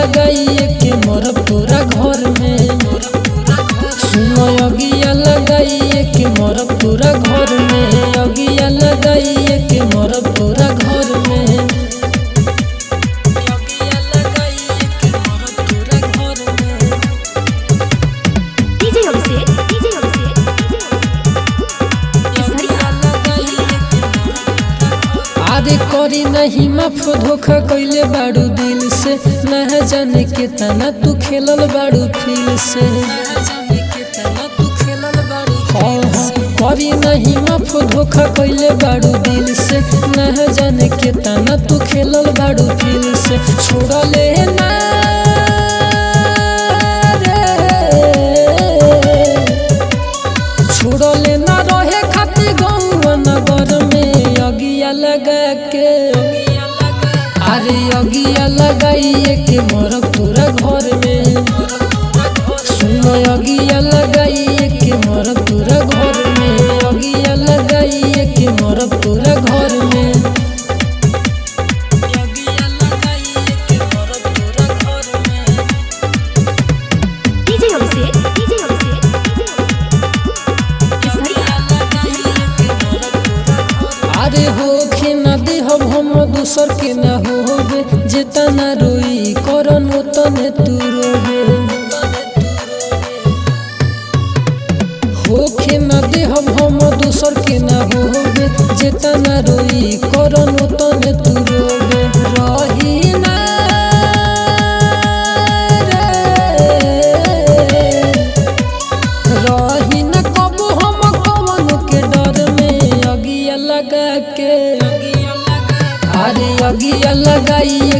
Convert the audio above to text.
लगाइए के मोर पूरा घर में। सुनो अगिया लगाइए के मोर पूरा घर में। अगिया लगाइए के मोर पूरा घर में। आदे करी नहीं माफ धोखा कैले बाड़ू दिल से। न जाने के तना तू खेलल बाड़ू फील से। करी नहीं माफ धोखा कैले बाड़ू दिल से। न जाने के तना तू खेलल बाड़ू फील से। छोड़ ले ना छोड़ ले ना रहे खातिर गौवा नगर में। अगिया लगा के अरे अगिया लगाइए के मोर पूरा घर में। सुनो अगिया लगाइए के मोर पूरा घर में। अगिया लगाइए के मोर पूरा घर में। अरे होखे ना देहब हम दूसर के ना होबे। जितना रोई करन उतने तू रोबे। होखे ना देहब हम दूसर के ना होबे। जितना रोई करन उतने तू रोबे। रही ना रही ना कबो हम कवन के डर में। अगिया लगा के अरे अगिया लगाइए